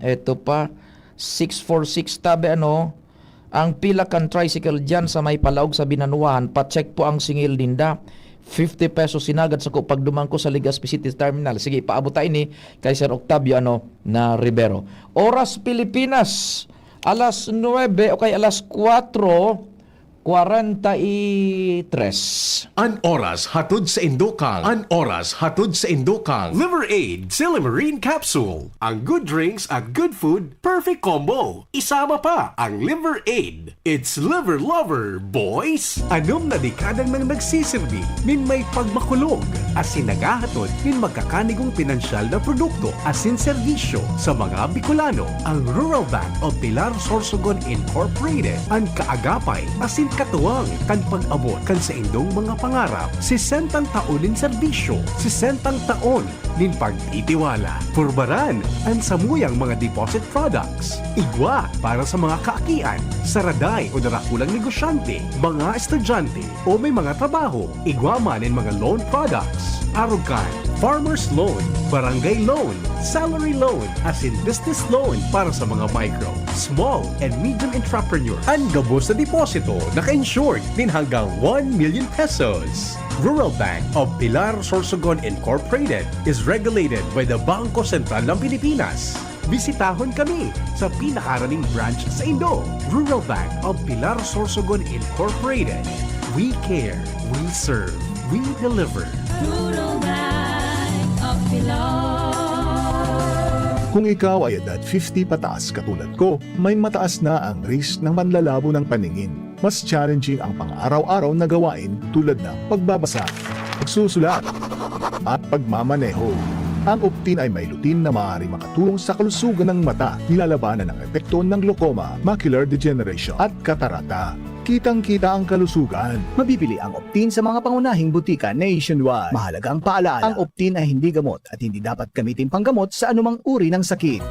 Ito pa. 646 tabi ang pila kan tricycle dyan sa may palaog sa Binanuan, pa-check po ang singil dinda. 50 pesos sinagad sa ko pag duman ko sa Ligaspi City Terminal. Sige, paabutain ni kay Sir Octavio na Rivero. Oras Pilipinas, alas 9 o kay alas 4:43. An oras hatod sa Indokang. An oras hatod sa Indokang. Liver Aid Silimarine Capsule. Ang good drinks at good food, perfect combo. Isama pa ang Liver Aid. It's liver lover, boys! Anom na dekadang nang nagsisilbi, min may pagmakulog, asin nagahatod, min magkakanigong pinansyal na produkto, asin serbisyo sa mga Bicolano. Ang Rural Bank of Pilar Sorsogon Incorporated, ang kaagapay, asin katuwang, kan pag-abot, kan sa indong mga pangarap, 60 taon in serbisyo, 60 taon nin pag-itiwala. Purbaran, ang samuyang mga deposit products. Igwa para sa mga kaakian, saraday o darakulang negosyante, mga estudyante o may mga trabaho. Igwa man in mga loan products. Arugan, farmer's loan, barangay loan, salary loan, as in business loan para sa mga micro, small and medium entrepreneur. Ang gabos na deposito, naka-insured din hanggang 1 million pesos. Rural Bank of Pilar Sorsogon Incorporated is regulated by the Bangko Sentral ng Pilipinas. Bisitahon kami sa pinakaraning branch sa Indo. Rural Bank of Pilar Sorsogon Incorporated. We care, we serve, we deliver. Rural Bank of Pilar. Kung ikaw ay edad 50 pataas katulad ko, may mataas na ang risk ng manlalabo ng paningin. Mas challenging ang pang-araw-araw na gawain tulad ng pagbabasa, pagsusulat, at pagmamaneho. Ang Optin ay may lutin na maaari makatulong sa kalusugan ng mata, nilalabanan ng epekto ng glaucoma, macular degeneration at katarata. Kitang-kita ang kalusugan. Mabibili ang Optin sa mga pangunahing butika nationwide. Mahalagang paalala, ang Optin ay hindi gamot at hindi dapat gamitin panggamot sa anumang uri ng sakit.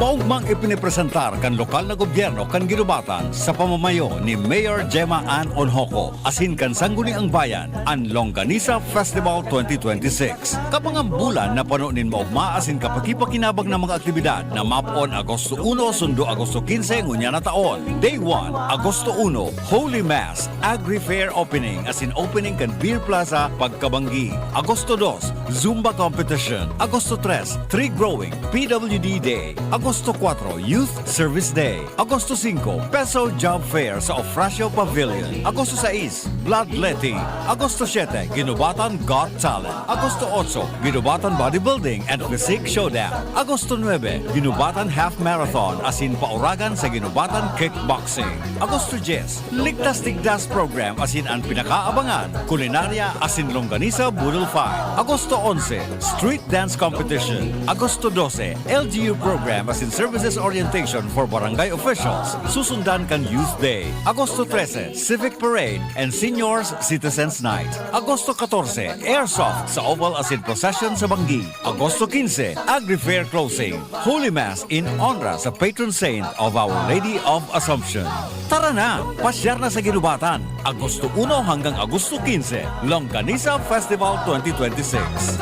Maong mang ipinipresentar kan lokal na gobyerno kan ginubatan sa pamamayo ni Mayor Gemma Ann Onhoco asin kan sangguniang bayan ang Longganisa Festival 2026. Kapangang bulan na panunin maugma asin kapakipakinabang na mga aktibidad na mapon Agosto 1 sundo Agosto 15 ngunya na taon. Day 1, Agosto 1, Holy Mass, Agri-Fair Opening asin opening kan Beer Plaza, Pagkabanggi. Agosto 2, Zumba Competition. Agosto 3, Tree Growing, PWD Day. Agosto 4, Youth Service Day. Agosto 5, Peso Job Fair sa Ofracio Pavilion. Agosto 6, Bloodletting. Agosto 7, Ginubatan Got Talent. Agosto 8, Ginubatan Bodybuilding and Physique Showdown. Agosto 9, Ginubatan Half Marathon asin pauragan sa Ginubatan Kickboxing. Agosto 10, Ligtas Tigdas Program asin ang pinakaabangan, kulinarya asin Longganisa Boodle Fight. Agosto 11, Street Dance Competition. Agosto 12, LGU Program asin Services Orientation for Barangay Officials. Susundan kan Youth Day. Agosto 13, Civic Parade and Seniors Citizens Night. Agosto 14, Airsoft sa Oval asin Procession sa Banggi. Agosto 15, Agri-Fair Closing. Holy Mass in honor sa patron saint of Our Lady of Assumption. Tara na, pasyar na sa Ginubatan. Agosto 1 hanggang Agosto 15, Longganisa Festival 2026.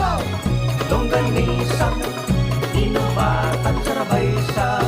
Longganisa, Ginubatan, sarabay sa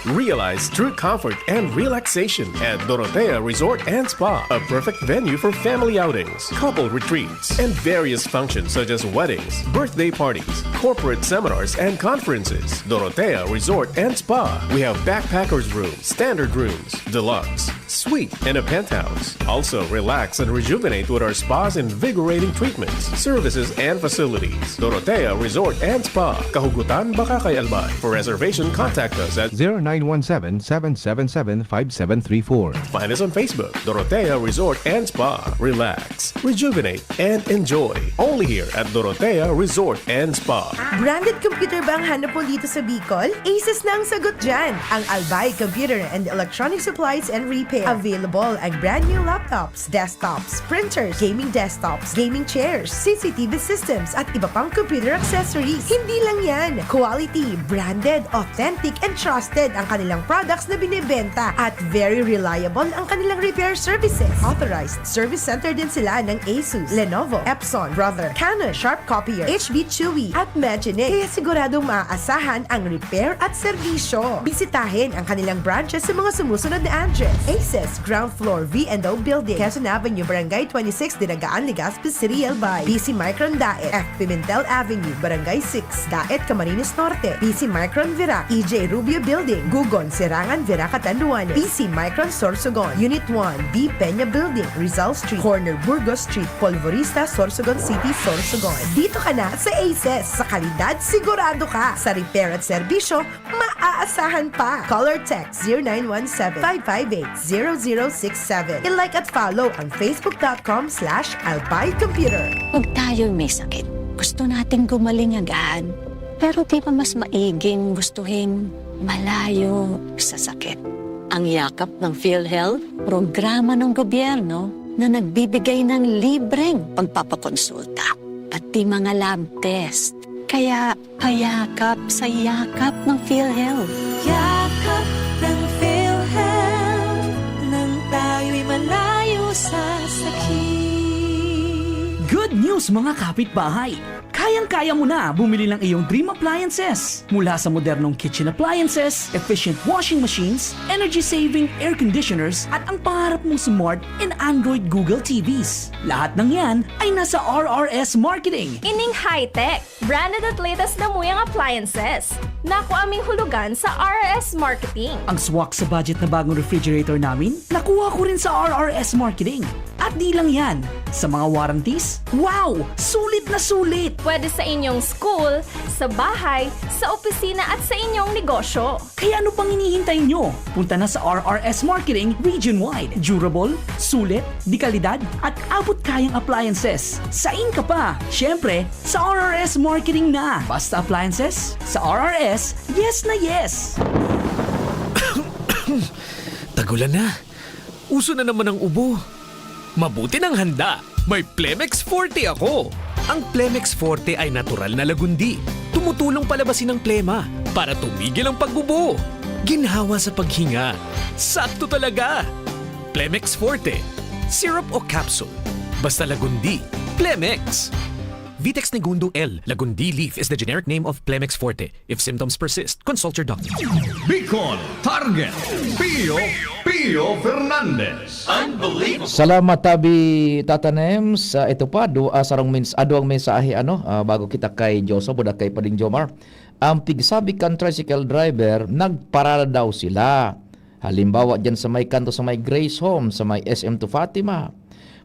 Realize true comfort and relaxation at Dorotea Resort and Spa, a perfect venue for family outings, couple retreats, and various functions such as weddings, birthday parties, corporate seminars, and conferences. Dorotea Resort and Spa. We have backpackers rooms, standard rooms, deluxe, suite, and a penthouse. Also, relax and rejuvenate with our spa's invigorating treatments, services, and facilities. Dorotea Resort and Spa, Kahugutan, Bakakay, Albay. For reservation, contact us at 0917-777-5734. Find us on Facebook, Dorotea Resort and Spa. Relax, rejuvenate, and enjoy. Only here at Dorotea Resort and Spa. Branded computer ba ang hanap mo dito sa Bicol? Aces na ang sagot dyan. Ang Albay Computer and Electronic Supplies and Repair. Available ang brand new laptops, desktops, printers, gaming desktops, gaming chairs, CCTV systems, at iba pang computer accessories. Hindi lang yan. Quality, branded, authentic, and trusted ang kanilang products na binibenta at very reliable ang kanilang repair services. Authorized service center din sila ng Asus, Lenovo, Epson, Brother, Canon, Sharp Copier, HB Chewy, at Magine. Kaya siguradong maaasahan ang repair at serbisyo. Bisitahin ang kanilang branches sa mga sumusunod na address. Aces, ground floor, V&O Building, Quezon Avenue, Barangay 26, Dinagaan, Legazpi City, Albay. PC Micron Daet, F. Pimentel Avenue, Barangay 6, Daet, Camarines Norte. PC Micron Virac, EJ Rubio Building, Gugon, Sirangan, Virac, Catanduanes. PC Micron Sorsogon, Unit 1, B. Peña Building, Rizal Street, Corner Burgos Street, Polvorista, Sorsogon City, Sorsogon. Dito ka na sa Aces. Sa kalidad, sigurado ka. Sa repair at serbisyo, maaasahan pa. Call or text 0917-558-0067. I-like at follow ang facebook.com/albaycomputer. Pag tayo'y may sakit, gusto nating gumaling agad. Pero di ba mas maiging gustuhin malayo sa sakit? Ang yakap ng PhilHealth, programa ng gobyerno na nagbibigay ng libreng pagpapakonsulta, pati mga lab test. Kaya payakap sa yakap ng PhilHealth. Yakap ng PhilHealth nang tayo'y malayo sa sakit. Good news mga kapitbahay! Kayang-kaya mo na bumili ng iyong dream appliances. Mula sa modernong kitchen appliances, efficient washing machines, energy-saving air conditioners, at ang pangarap mong smart and Android Google TVs. Lahat ng yan ay nasa RRS Marketing. Ining high-tech, branded at latest na muyang appliances. Naku aming hulugan sa RRS Marketing. Ang swak sa budget na bagong refrigerator namin, nakuha ko rin sa RRS Marketing. At di lang yan, sa mga warranties, wow! Sulit na sulit! Pwede sa inyong school, sa bahay, sa opisina at sa inyong negosyo. Kaya ano pang hinihintay nyo? Punta na sa RRS Marketing region-wide. Durable, sulit, di kalidad, at abot kayang appliances. Sain ka pa! Siyempre, sa RRS Marketing na! Basta appliances, sa RRS, yes na yes! Tagulan na. Uso na naman ang ubo. Mabuti ng handa. May Plemex Forte ako. Ang Plemex Forte ay natural na lagundi. Tumutulong palabasin ang plema para tumigil ang pagbubo. Ginhawa sa paghinga. Sakto talaga. Plemex Forte. Syrup o capsule. Basta lagundi. Plemex. Vitex Negundong L. Lagundi leaf is the generic name of Plemex Forte. If symptoms persist, consult your doctor. Bicol Target. Pio Fernandez. Salamat tabi tatanem sa ito pa sarong aduang mensahe bago kita kay Joso buda kay Pading Jomar. Ang pigsabi kan tricycle driver nagparada daw sila. Halimbawa diyan sa may kanto sa may Grace Home sa may SM to Fatima.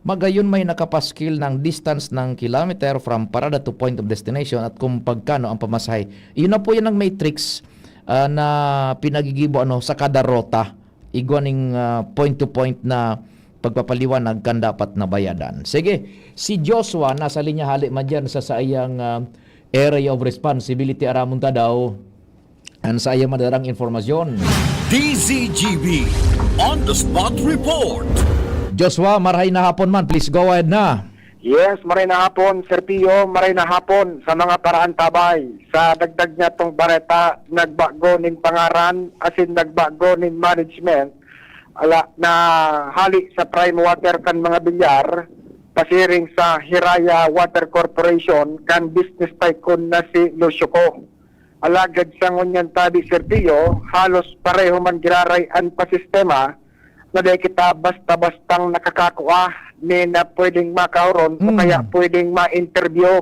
Magayon may nakapaskil ng distance ng kilometer from parada to point of destination at kung pagkano ang pamasahe. Yun na po yan ang matrix na pinagigibo sa kada rota. Igwaning point to point na pagpapaliwanag kan dapat na bayadan. Sige, si Joshua nasa linya hali man dyan sa sayang area of responsibility aramunta daw ang sayang madarang informasyon. DZGB On the Spot Report. Joshua, maray na hapon man. Please go ahead na. Yes, maray na hapon, Sir Pio, maray na hapon sa mga paraan tabay. Sa dagdag niya tong bareta, nagbago ning pangaran, asin nagbago ning management, na hali sa prime water kan mga bilyar, pasiring sa Hiraya Water Corporation, kan business tycoon na si Lucio. Alagad sa ngunyan tabi, Sir Pio, halos pareho man girarayan pa sistema, na di kita basta-bastang nakakakuha ni na pwedeng makauron o kaya pwedeng ma-interview.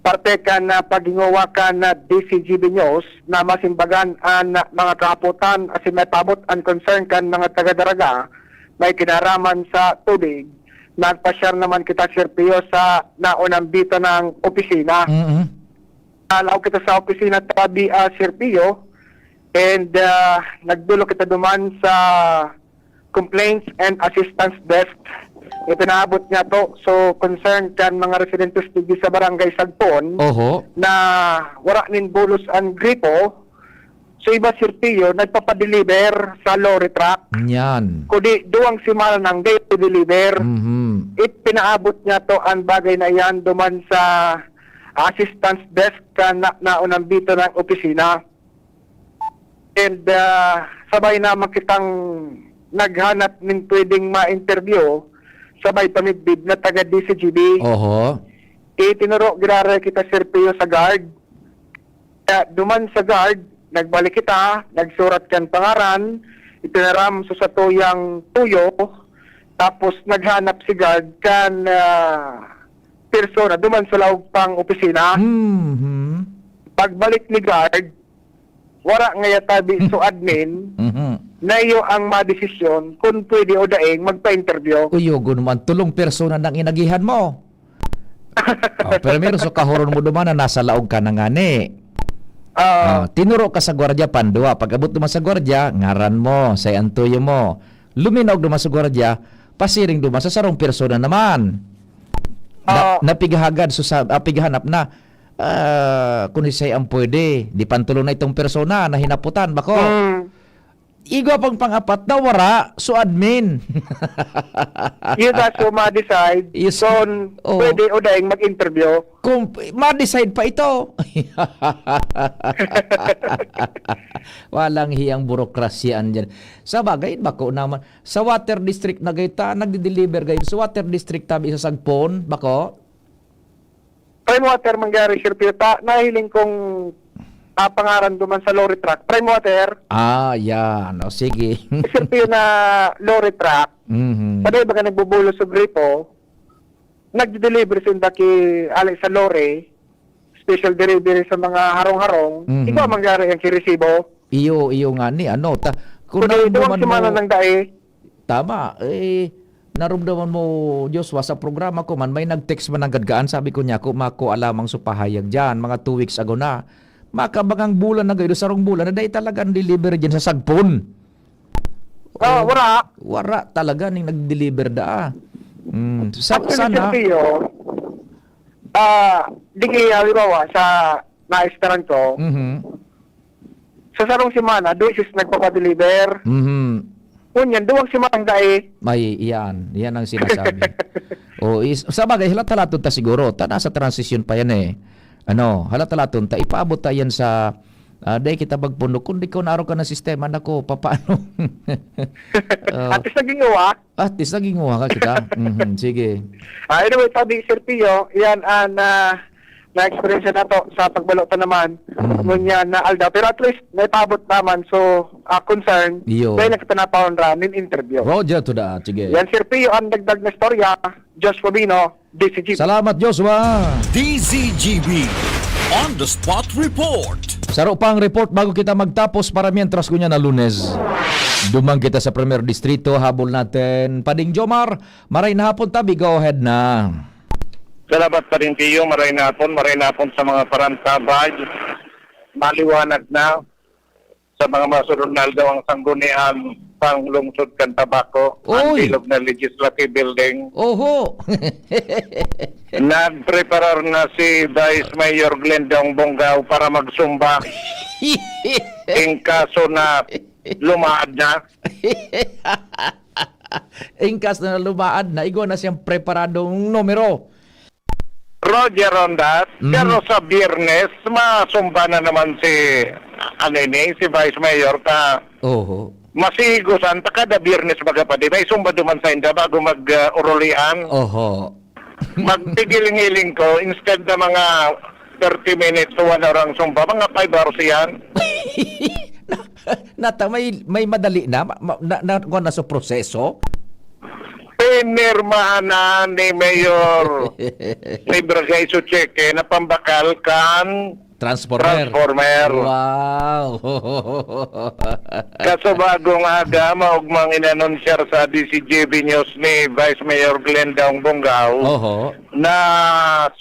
Parte ka na pagingawa ka na DCGB News na masimbagan ang mga kaputan as may pabot ang concern kan mga taga-daraga may kinaraman sa tubig. Nagpa-share naman kita, Sir Pio, sa naunang bito ng opisina. Alaw kita sa opisina tabi, Sir Pio, and nagdulo kita duman sa complaints and assistance desk. Ipinaabot niya to. So, concerned kan mga residentes digi sa barangay Sagpon na wala nin bulos ang gripo. So, iba, Sir Pio, nagpapadeliver sa lorry truck. Yan. Kudi, duwang simana nang day to deliver. Ipinaabot niya to ang bagay na yan duman sa assistance desk kan naunang bito ng opisina. And sabay naman kitang naghanap ng pwedeng ma-interview sabay pamidbid na taga DCGB. Itinuro girara kita, Sir Pio, sa guard. Duman sa guard, nagbalik kita, nagsurat kan pangaran, itinaram sa tuyang tuyo, tapos naghanap si guard kan persona duman sa loob pang opisina. Pagbalik ni guard, wala nga tabi so admin na iyo ang madesisyon kung pwede o daing magpa-interview. Uyogo naman, tulong persona ng inagihan mo. Pero meron so kahoron mo duman na nasa laog ka na nga ni. Tinuro ka sa gwardya pandua. Pag-abot naman sa gwardya, ngaran mo, say antuyo mo. Luminaw naman sa gwardya, pasiring naman sa sarong persona naman. Napigahagad, pigahanap na. Kung isay ang pwede, di pantulo na itong persona na hinaputan bako. Igo pang pangapat na wara so admin. Yun na so ma-decide kung pwede o daing mag-interview. Kung ma-decide pa ito. Walang hiyang burokrasyan dyan. Sa bagay, bako naman. Sa water district na gayta, nagdi-deliver gayon. Sa water district tabi sa Sagpon, bako. Prime water mangyari, Sir Pio, nahiling kong pangaran duman sa lorry truck. Prime water. Yan. O, sige. Sir Pio na lorry truck. Paday baga nagbubulo sa gripo, nag-deliver sin daki alay sa lorry, special delivery sa mga harong-harong. Ikaw mangyari ang kiresibo. Iyo nga ni. Kung naramdaman mo, ng dae. Tama. Naramdaman mo, Joshua, sa programa ko man, may nag-text man ng gadgaan, sabi ko niya, mako alamang supahayag dyan, mga 2 weeks ago na, makabagang bulan na gayo, sarong bulan, na dahil talagang deliver dyan sa Sagpon. Wara. Wara talaga, ning nag-deliver da. Sana. Di kaya, halimbawa, sa na-estaran ko, sa sarong simana, doon is nagpapadeliver. Ngunyan, duwag si Marangay. May yan ang sinasabi. Sa bagay, halata-laton ta siguro. Nasa transition pa yan eh. Halata-laton ta, ipaabot ta yan sa, dahil kita magpuno. Kung di ko naroon ka ng sistema, nako, papaano? At least naging uwa. At least naging uwa ka kita. Sige. Anyway, sabi Sir Pio, yan na-experience na to sa pagbalo pa naman. Ngunyan na Alda. Pero at least, naipabot naman. So, concern, Iyo. dahil nagtanapawon ranin interview. Roger to that. Sige. Yan, Sir Pio, ang dagdag na storya, Josh Robino, DCGB. Salamat, Joshua. DCGB On the Spot Report. Saro pang report bago kita magtapos para mientras kunya na Lunes. Dumang kita sa Premier Distrito, habol natin. Pading Jomar, maray na hapon tabi, go ahead na. Salamat pa rin kayo. Maray na hapon sa mga parantabay. Maliwanag na sa mga masunod na daw ang sanggunian pang lungsod kan tabako ang bilog na legislative building. Oho! Nagpreparar na si Vice Mayor Glendong Bonggao para magsumba in kaso na lumaad na. In kaso na lumaad na, igwa na siyang preparadong numero. Roger on that. Pero sa Biyernes, masumba na naman si Vice Mayor ka. Oho. Masigusan, kada Biyernes magapadi. May sumba duman sa inda bago mag-urulian. Oho. Magpigiling-iling ko, instead na mga 30 minutes to 1 hour ang sumba, mga 5 hours yan. Nata, may madali na? Na sa proseso? Pinirmahan na ni Mayor Libragay Sucheke na pambakal kan Transformer. Wow. Kaso bagong aga, maugmang inanunsyar sa DCGB News ni Vice Mayor Glendong Bonggao na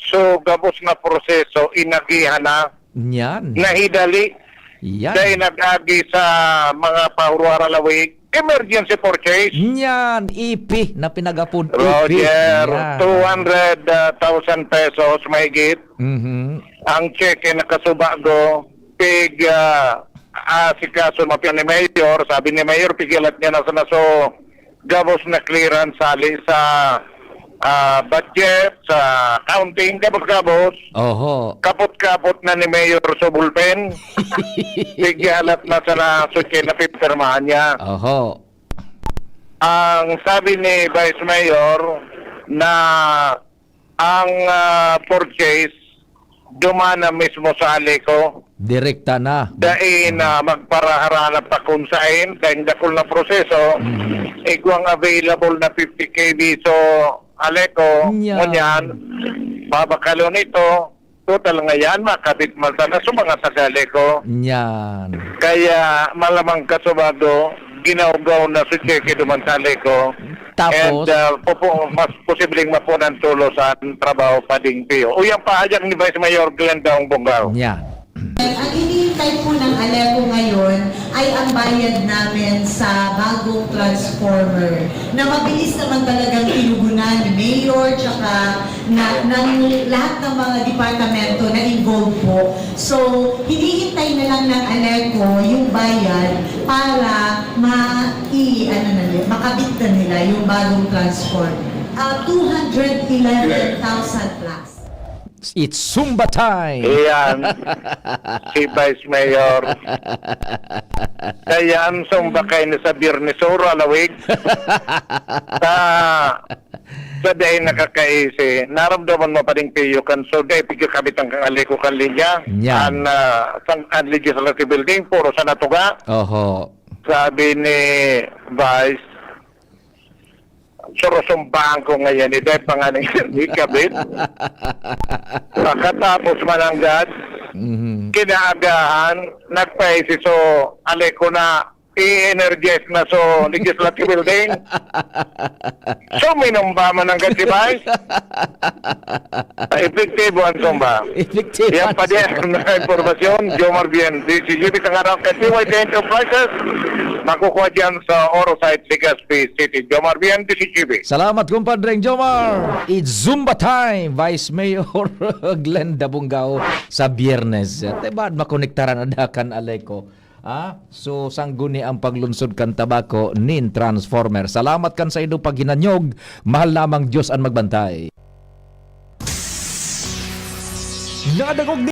so gabos na proseso, inagihan na. Yan. Nahidali. Yan. Dahil nag-agi sa mga pahuruara lawig. Emergency purchase. Yan, EP na pinagapon. Roger, 200,000 pesos mahigit. Ang cheque na kasubago, si kaso mapiyan ni Mayor, sabi ni Mayor, pigilat niya na sa naso gabos na clearance sali sa budget, sa counting, gabos-gabos. Oho. Kapot-kapot na ni Mayor sa bullpen. Pigilat na sa nasuche na pipirmahan niya. Oho. Ang sabi ni Vice Mayor na ang purchase dumana mismo sa Aleco. Direkta na. Dahil na magparaharana pa kung saan, dahil dakol na proseso, igwang available na 50 kb so Aleco, ngunyan, babakalo nito, total ngayon, makabit malta na sa mga taga-Aleco. Yan. Kaya malamang kasubado, ginawgaw na si Cheque duman sa Aleco. Tapos? And mas posibleng mapunan tulo sa trabaho Pading Pio. Uyang pahayag ni Vice Mayor Glendong Bonggao. Yan. Ang hinihintay po ng Aleco ngayon ay ang bayad namin sa bagong transformer na mabilis naman talagang tinugunan ni Mayor tsaka ng lahat ng mga departamento na involved po. So, hinihintay na lang ng Aleco yung bayad para makabit na nila yung bagong transformer. 211,000 plus. It's Zumba time! Iyan, si Vice Mayor. Kaya ang Zumba kayo na sa Birnesoro, alawig. Sa day nakakaisi, naramdaman mo pa rin kayo kan so day pigkakabit ang Aleco kan linya. Yan. Ang legislative building, puro sa natuga. Oho. Sabi ni Vice, surusumbaan ko ngayon, dahil panganing ikabit. Pagkatapos mananggad, kinaagahan, nagpaisi so Aleco na i-energize na so legislative building. So minumba mananggad si Vice. Epektibo ang sumba. Epektibo. Yan pa din na informasyon, Jomar Bien, DCGB Kangarang KTYT Enterprises. Makukuha dyan sa Orosite, Legazpi City. Jomar Bien, DCGB. Salamat, kumpadreng Jomar. It's Zumba time, Vice Mayor Glenda Bonggao sa Biyernes. Diba, makonektaran adakan Aleco. So sangguni ang paglunsod kan tabako nin transformer. Salamat kan sa ido paghinanyog. Mahal namang Diyos ang magbantay. Nadagog